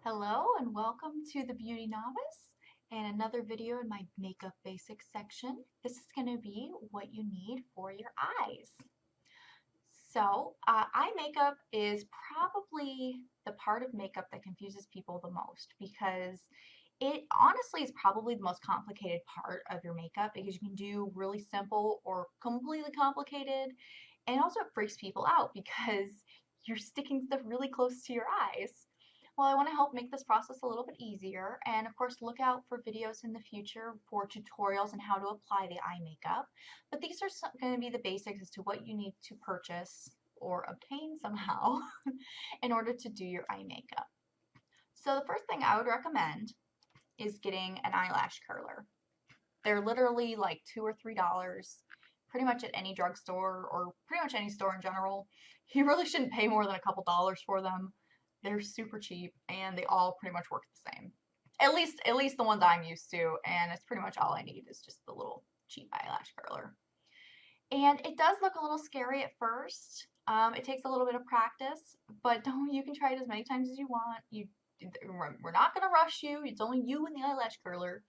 Hello and welcome to the Beauty Novice and another video in my makeup basics section. This is going to be what you need for your eyes. Eye makeup is probably the part of makeup that confuses people the most because it honestly is probably the most complicated part of your makeup because you can do really simple or completely complicated, and also it freaks people out because you're sticking stuff really close to your eyes. Well, I want to help make this process a little bit easier, and of course look out for videos in the future for tutorials on how to apply the eye makeup. But these are going to be the basics as to what you need to purchase or obtain somehow in order to do your eye makeup. So the first thing I would recommend is getting an eyelash curler. They're literally like $2 or $3 pretty much at any drugstore or pretty much any store in general. You really shouldn't pay more than a couple dollars for them. They're super cheap and they all pretty much work the same. At least the ones I'm used to, and it's pretty much all I need is just the little cheap eyelash curler. And it does look a little scary at first. It takes a little bit of practice, but don't you can try it as many times as you want. We're not gonna rush you. It's only you and the eyelash curler.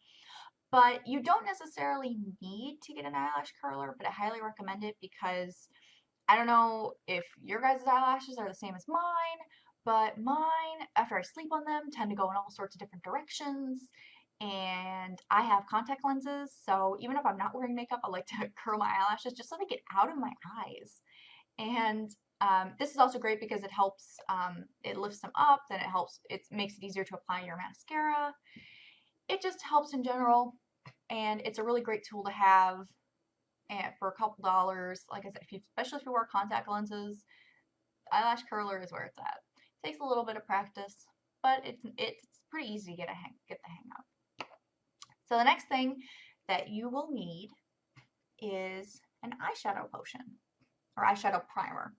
But you don't necessarily need to get an eyelash curler, but I highly recommend it because I don't know if your guys' eyelashes are the same as mine, but mine, after I sleep on them, tend to go in all sorts of different directions. And I have contact lenses, so even if I'm not wearing makeup, I like to curl my eyelashes just so they get out of my eyes. And this is also great because it helps, it lifts them up, then it makes it easier to apply your mascara. It just helps in general, and it's a really great tool to have. And for a couple dollars, like I said, especially if you wear contact lenses, eyelash curler is where it's at. It takes a little bit of practice, but it's pretty easy to get the hang of. So the next thing that you will need is an eyeshadow potion or eyeshadow primer.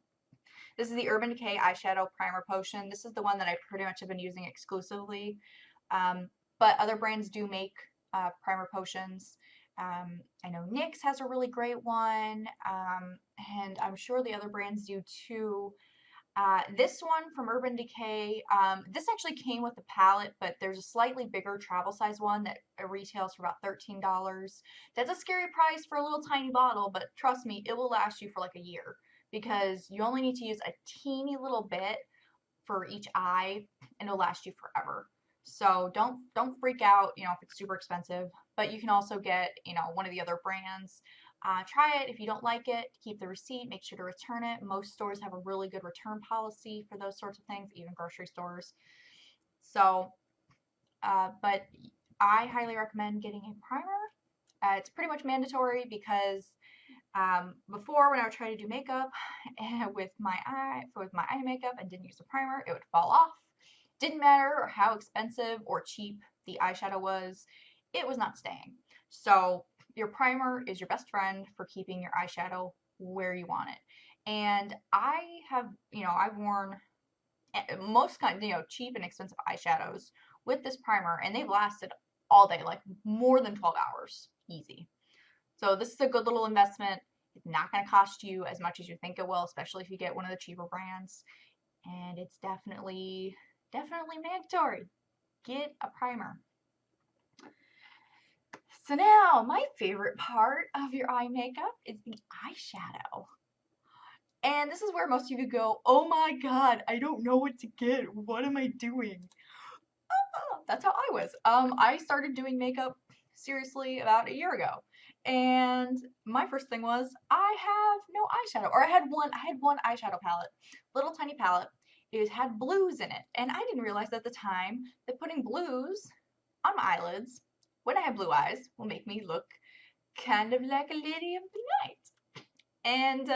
This is the Urban Decay eyeshadow primer potion. This is the one that I pretty much have been using exclusively, but other brands do make primer potions. I know NYX has a really great one, and I'm sure the other brands do too. This one from Urban Decay, this actually came with a palette, but there's a slightly bigger travel size one that retails for about $13. That's a scary price for a little tiny bottle, but trust me, it will last you for like a year because you only need to use a teeny little bit for each eye and it'll last you forever. So don't freak out, if it's super expensive, but you can also get, one of the other brands. Try it. If you don't like it, keep the receipt, make sure to return it. Most stores have a really good return policy for those sorts of things, even grocery stores. So, but I highly recommend getting a primer. It's pretty much mandatory because before, when I would try to do makeup with my eye makeup and didn't use a primer, it would fall off. Didn't matter how expensive or cheap the eyeshadow was, it was not staying. So your primer is your best friend for keeping your eyeshadow where you want it. And I have, I've worn most cheap and expensive eyeshadows with this primer, and they've lasted all day, like more than 12 hours, easy. So this is a good little investment. It's not going to cost you as much as you think it will, especially if you get one of the cheaper brands. And it's definitely mandatory. Get a primer. So now, my favorite part of your eye makeup is the eyeshadow. And this is where most of you go, oh my god, I don't know what to get. What am I doing? That's how I was. I started doing makeup seriously about a year ago. And my first thing was I have no eyeshadow. Or I had one eyeshadow palette, little tiny palette. It had blues in it. And I didn't realize at the time that putting blues on my eyelids when I have blue eyes will make me look kind of like a lady of the night. And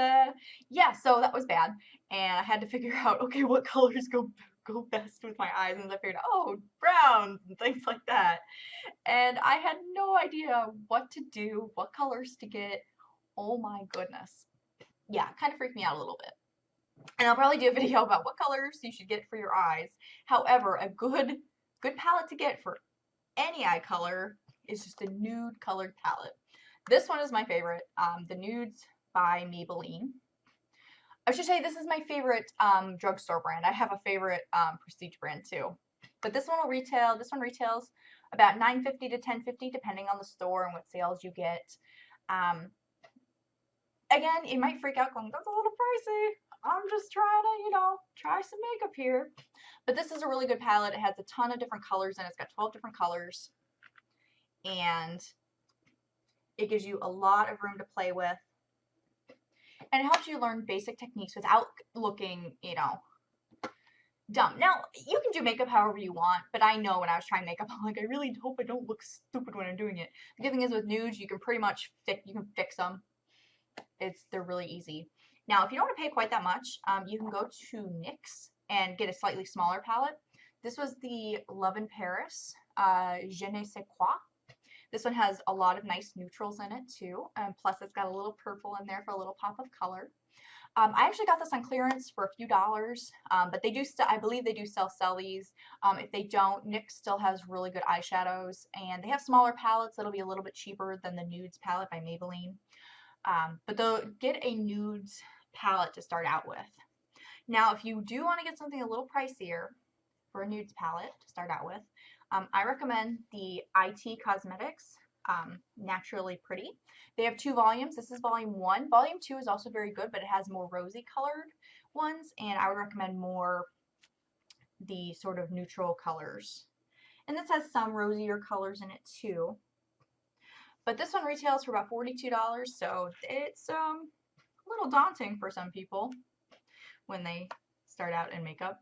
yeah, so that was bad. And I had to figure out, okay, what colors go best with my eyes. And I figured, oh, browns and things like that. And I had no idea what to do, what colors to get. Oh my goodness. Yeah, kind of freaked me out a little bit. And I'll probably do a video about what colors you should get for your eyes. However, a good palette to get for any eye color is just a nude colored palette. This one is my favorite, the Nudes by Maybelline. I should say this is my favorite drugstore brand. I have a favorite prestige brand too. But this one retails about $9.50 to $10.50 depending on the store and what sales you get. Um, Again, you might freak out going, that's a little pricey. I'm just trying to, try some makeup here. But this is a really good palette. It has a ton of different colors and it's got 12 different colors. And it gives you a lot of room to play with. And it helps you learn basic techniques without looking, dumb. Now, you can do makeup however you want, but I know when I was trying makeup, I'm like, I really hope I don't look stupid when I'm doing it. The good thing is with nudes, you can pretty much fix them. They're really easy. Now, if you don't want to pay quite that much, you can go to NYX and get a slightly smaller palette. This was the Love in Paris, Je ne sais quoi. This one has a lot of nice neutrals in it too, plus it's got a little purple in there for a little pop of color. I actually got this on clearance for a few dollars, but they do I believe they do sell these. If they don't, NYX still has really good eyeshadows, and they have smaller palettes that'll be a little bit cheaper than the Nudes palette by Maybelline. But they'll get a nudes palette to start out with. Now, if you do want to get something a little pricier for a nudes palette to start out with, I recommend the IT Cosmetics Naturally Pretty. They have 2 volumes. This is volume 1. Volume 2 is also very good, but it has more rosy colored ones, and I would recommend more the sort of neutral colors. And this has some rosier colors in it too. But this one retails for about $42, so it's a little daunting for some people when they start out in makeup.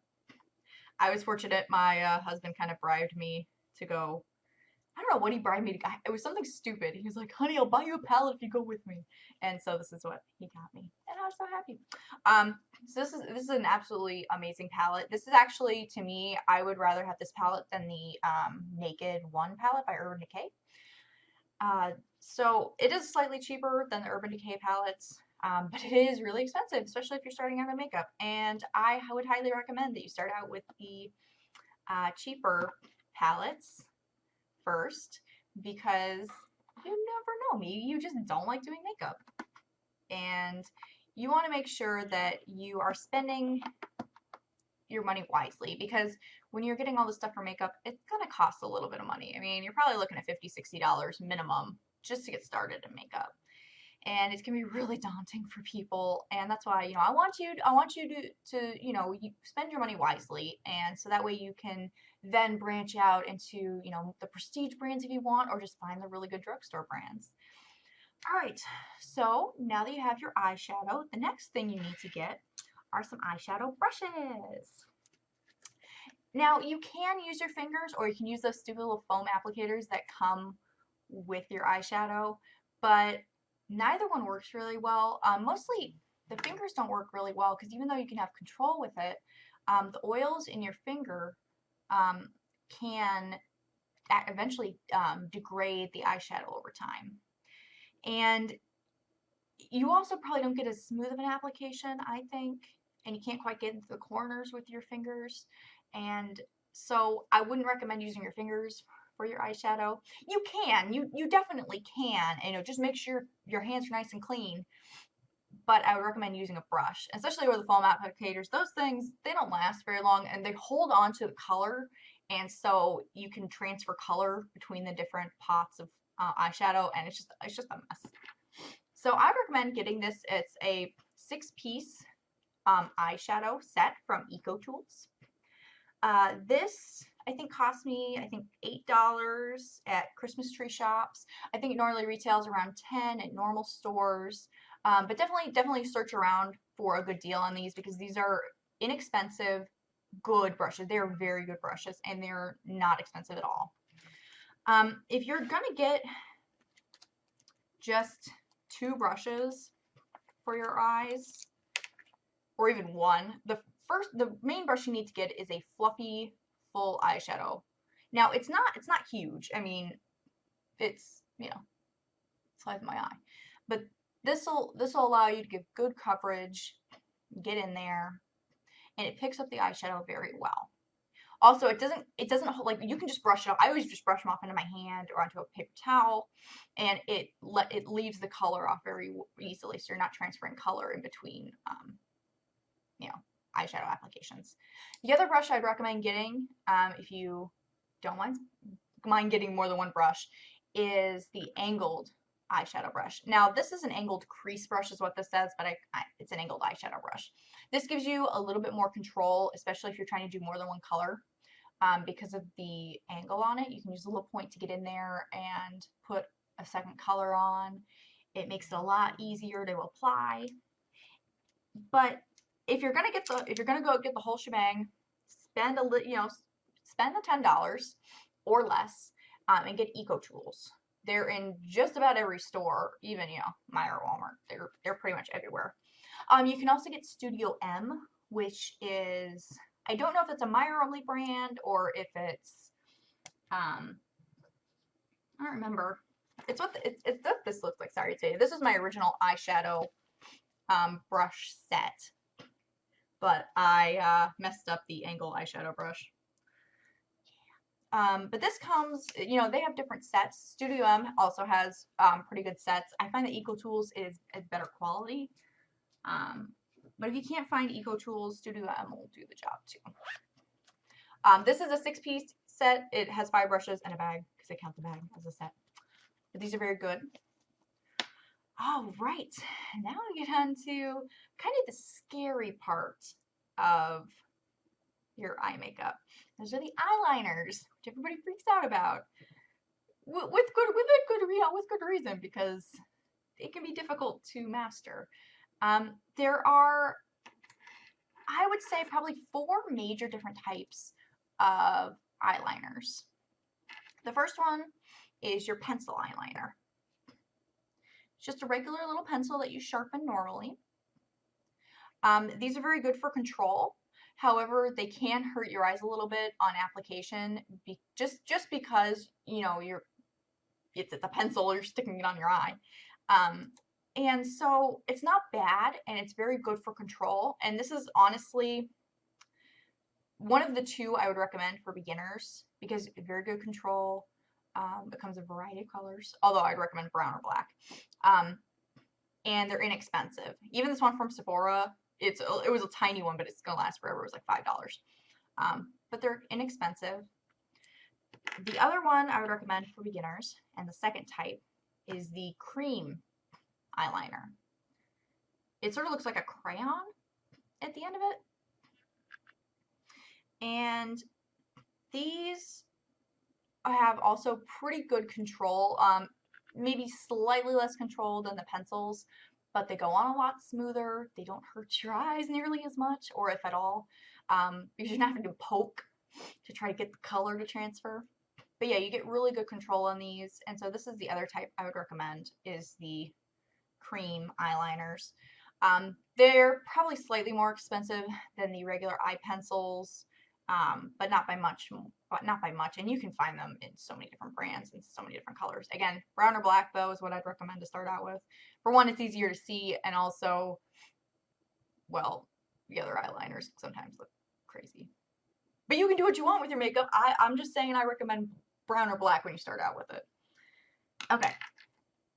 I was fortunate. My husband kind of bribed me to go. I don't know what he bribed me to go. It was something stupid. He was like, honey, I'll buy you a palette if you go with me. And so this is what he got me. And I was so happy. So this is an absolutely amazing palette. This is actually, to me, I would rather have this palette than the Naked One palette by Urban Decay. So it is slightly cheaper than the Urban Decay palettes, but it is really expensive, especially if you're starting out in makeup. And I would highly recommend that you start out with the cheaper palettes first, because you never know, maybe you just don't like doing makeup. And you want to make sure that you are spending your money wisely, because when you're getting all this stuff for makeup, it's going to cost a little bit of money. I mean, you're probably looking at $50, $60 minimum just to get started in makeup. And it can be really daunting for people, and that's why, I want you to you spend your money wisely, and so that way you can then branch out into, the prestige brands if you want, or just find the really good drugstore brands. All right, so now that you have your eyeshadow, the next thing you need to get are some eyeshadow brushes. Now, you can use your fingers, or you can use those stupid little foam applicators that come with your eyeshadow, but neither one works really well. Mostly the fingers don't work really well, because even though you can have control with it, the oils in your finger can eventually degrade the eyeshadow over time. And you also probably don't get as smooth of an application, I think, and you can't quite get into the corners with your fingers. And so I wouldn't recommend using your fingers for your eyeshadow. You can, you definitely can, just make sure your hands are nice and clean. But I would recommend using a brush, especially with the foam applicators. Those things, they don't last very long, and they hold on to the color, and so you can transfer color between the different pots of eyeshadow, and it's just a mess. So I recommend getting this. It's a 6-piece eyeshadow set from EcoTools. This, I think, cost me, $8 at Christmas tree shops. I think it normally retails around $10 at normal stores. But definitely search around for a good deal on these, because these are inexpensive, good brushes. They're very good brushes, and they're not expensive at all. If you're gonna get just 2 brushes for your eyes, or even one, the main brush you need to get is a fluffy full eyeshadow. Now it's not huge. I mean, it's the size of my eye, but this'll allow you to get good coverage, get in there, and it picks up the eyeshadow very well. Also, it doesn't hold, like, you can just brush it off. I always just brush them off into my hand or onto a paper towel, and it leaves the color off very easily, so you're not transferring color in between eyeshadow applications. The other brush I'd recommend getting, if you don't mind getting more than one brush, is the angled eyeshadow brush. Now, this is an angled crease brush is what this says, but it's an angled eyeshadow brush. This gives you a little bit more control, especially if you're trying to do more than one color. Because of the angle on it, you can use a little point to get in there and put a second color on. It makes it a lot easier to apply. But if you're gonna go get the whole shebang, spend spend the $10 or less, and get EcoTools. They're in just about every store, even Meijer, Walmart. They're pretty much everywhere. You can also get Studio M, which is, I don't know if it's a Meijer only brand or if it's I don't remember. It's what this looks like. Sorry to say. This is my original eyeshadow brush set, but I messed up the angle eyeshadow brush. But this comes, they have different sets. Studio M also has pretty good sets. I find that EcoTools is better quality. But if you can't find EcoTools, Studio M will do the job too. This is a 6-piece set. It has 5 brushes and a bag, because I count the bag as a set. But these are very good. All right, now we get on to kind of the scary part of your eye makeup. Those are the eyeliners, which everybody freaks out about. With good reason, because it can be difficult to master. There are, I would say, probably 4 major different types of eyeliners. The first one is your pencil eyeliner. It's just a regular little pencil that you sharpen normally. These are very good for control. However, they can hurt your eyes a little bit on application, just because it's a pencil, you're sticking it on your eye. And so it's not bad, and it's very good for control. And this is honestly one of the 2 I would recommend for beginners, because very good control. It comes in a variety of colors, although I'd recommend brown or black. And they're inexpensive. Even this one from Sephora, it was a tiny one, but it's gonna last forever. It was like $5. But they're inexpensive. The other one I would recommend for beginners, and the second type, is the cream eyeliner. It sort of looks like a crayon at the end of it. And these have also pretty good control, maybe slightly less control than the pencils, but they go on a lot smoother. They don't hurt your eyes nearly as much, or if at all, because you're not having to poke to try to get the color to transfer. But yeah, you get really good control on these, and so this is the other type I would recommend, is the cream eyeliners. They're probably slightly more expensive than the regular eye pencils, but not by much. And you can find them in so many different brands and so many different colors. Again, brown or black, though, is what I'd recommend to start out with. For one, it's easier to see, and also, well, the other eyeliners sometimes look crazy. But you can do what you want with your makeup. I'm just saying I recommend brown or black when you start out with it. Okay.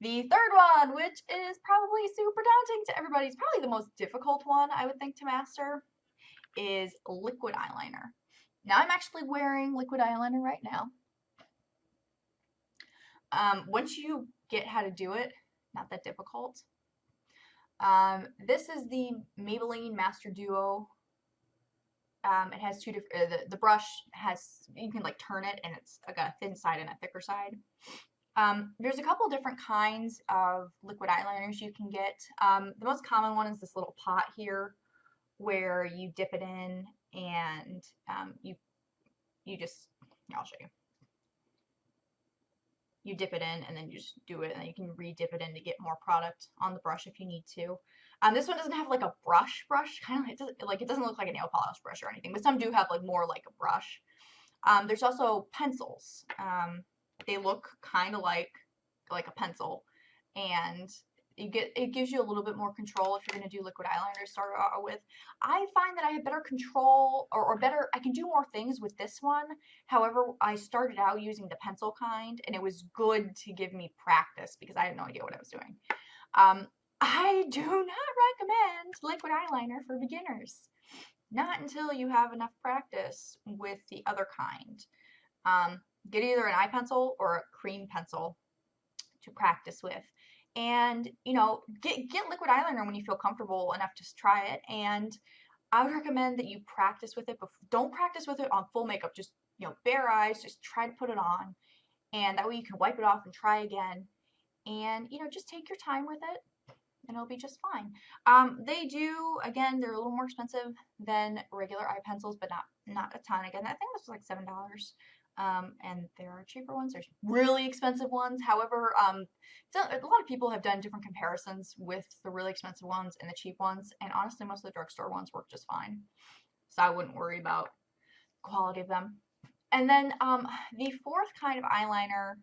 The third one, which is probably super daunting to everybody, is probably the most difficult one, I would think, to master, is liquid eyeliner. Now, I'm actually wearing liquid eyeliner right now. Once you get how to do it, not that difficult. This is the Maybelline Master Duo. It has 2 different, the brush has, you can like turn it, and it's got a thin side and a thicker side. There's a couple different kinds of liquid eyeliners you can get. The most common one is this little pot here, where you dip it in, and you just, I'll show you. You dip it in, and then you just do it, and then you can re-dip it in to get more product on the brush if you need to. This one doesn't have like a brush, kind of like, it doesn't look like a nail polish brush or anything, but some do have like more like a brush. There's also pencils. They look kind of like a pencil, and it gives you a little bit more control if you're going to do liquid eyeliner to start out with. I find that I have better control, or better, I can do more things with this one. However, I started out using the pencil kind, and it was good to give me practice because I had no idea what I was doing. I do not recommend liquid eyeliner for beginners. Not until you have enough practice with the other kind. Um, get either an eye pencil or a cream pencil to practice with. And, get liquid eyeliner when you feel comfortable enough to try it. And I would recommend that you practice with it, but don't practice with it on full makeup. Just, bare eyes, just try to put it on. And that way you can wipe it off and try again. And, just take your time with it and it'll be just fine. They do, again, they're a little more expensive than regular eye pencils, but not a ton. Again, I think this was like $7. And there are cheaper ones. There's really expensive ones. However, so a lot of people have done different comparisons with the really expensive ones and the cheap ones, and honestly, most of the drugstore ones work just fine. So I wouldn't worry about quality of them. And then the fourth kind of eyeliner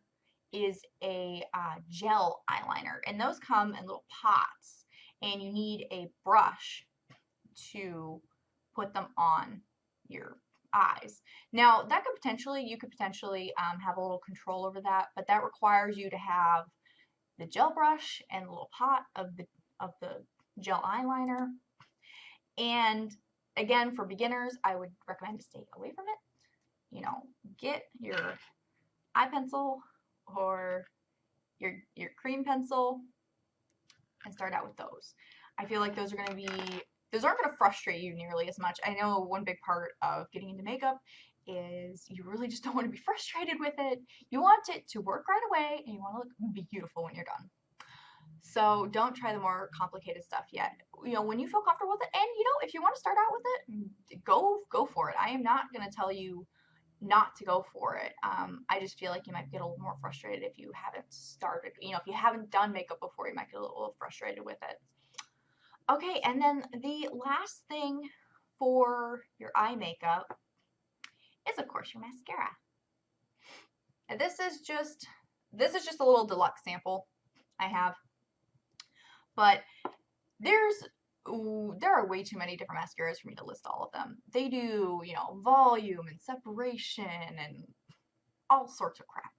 is a gel eyeliner, and those come in little pots, and you need a brush to put them on your eyes. Now, you could potentially have a little control over that, but that requires you to have the gel brush and the little pot of the gel eyeliner. And again, for beginners, I would recommend to stay away from it. Get your eye pencil or your cream pencil and start out with those. I feel like those aren't going to frustrate you nearly as much. I know one big part of getting into makeup is you really just don't want to be frustrated with it. You want it to work right away and you want to look beautiful when you're done. So don't try the more complicated stuff yet. When you feel comfortable with it, and if you want to start out with it, go for it. I am not going to tell you not to go for it. I just feel like you might get a little more frustrated if you haven't started. If you haven't done makeup before, you might get a little frustrated with it. Okay, and then the last thing for your eye makeup is, of course, your mascara. And this is just a little deluxe sample I have, but there are way too many different mascaras for me to list all of them. They do, volume and separation and all sorts of crap.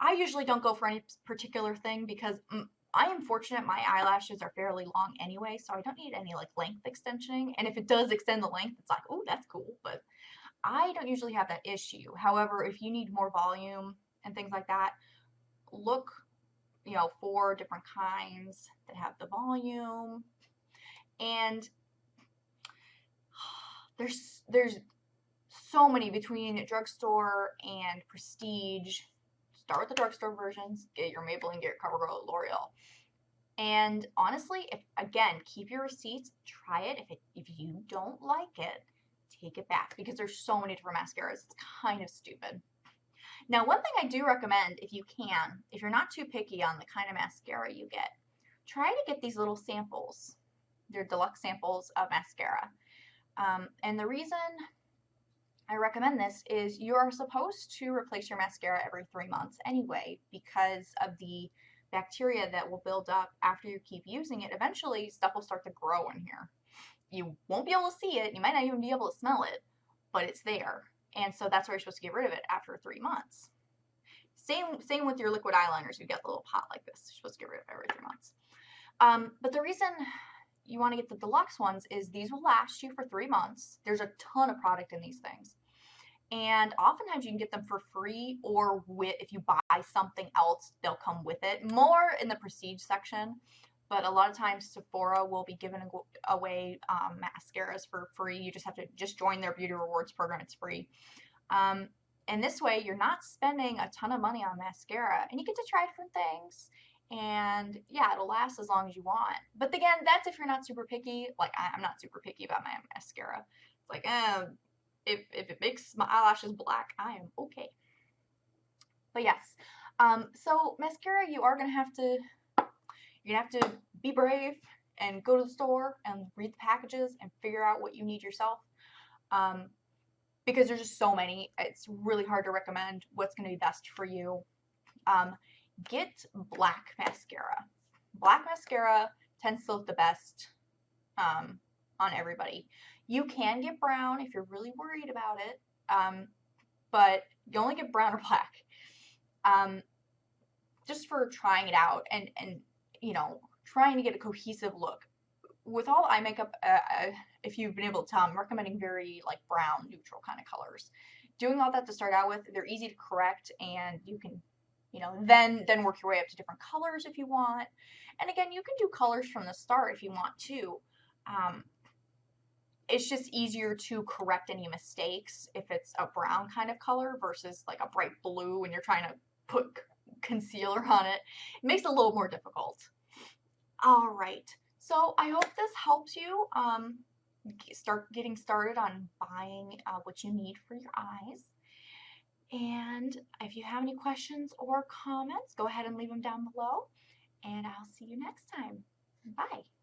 I usually don't go for any particular thing because I am fortunate my eyelashes are fairly long anyway, so I don't need any like length extensioning. And if it does extend the length, it's like, oh, that's cool. But I don't usually have that issue. However, if you need more volume and things like that, look, for different kinds that have the volume. And there's so many between drugstore and prestige. Start with the drugstore versions, get your Maybelline, get your CoverGirl, L'Oreal. And honestly, keep your receipts, try it. If you don't like it, take it back because there's so many different mascaras. It's kind of stupid. Now, one thing I do recommend if you can, if you're not too picky on the kind of mascara you get, try to get these little samples. They're deluxe samples of mascara. And the reason I recommend this is you are supposed to replace your mascara every 3 months anyway because of the bacteria that will build up after you keep using it. Eventually, stuff will start to grow in here. You won't be able to see it. You might not even be able to smell it, but it's there. And so that's why you're supposed to get rid of it after 3 months. Same with your liquid eyeliners. You get a little pot like this. You're supposed to get rid of it every 3 months. But the reason you want to get the deluxe ones is these will last you for 3 months. There's a ton of product in these things. And oftentimes you can get them for free or if you buy something else, they'll come with it. More in the prestige section, but a lot of times Sephora will be giving away mascaras for free. You just have to join their beauty rewards program. It's free. And this way you're not spending a ton of money on mascara and you get to try different things. And yeah, it'll last as long as you want. But again, that's if you're not super picky. Like I'm not super picky about my mascara. It's like, if it makes my eyelashes black, I am okay. But yes, so mascara, you're gonna have to be brave and go to the store and read the packages and figure out what you need yourself. Because there's just so many, it's really hard to recommend what's gonna be best for you. Get black mascara. Black mascara tends to look the best on everybody. You can get brown if you're really worried about it, but you only get brown or black just for trying it out and trying to get a cohesive look. With all eye makeup, if you've been able to tell, I'm recommending very like brown, neutral kind of colors. Doing all that to start out with, they're easy to correct, and you can, then work your way up to different colors if you want. And again, you can do colors from the start if you want to. Um, it's just easier to correct any mistakes if it's a brown kind of color versus like a bright blue when you're trying to put concealer on it. It makes it a little more difficult. All right. So I hope this helps you start getting started on buying what you need for your eyes. And if you have any questions or comments, go ahead and leave them down below. And I'll see you next time. Bye.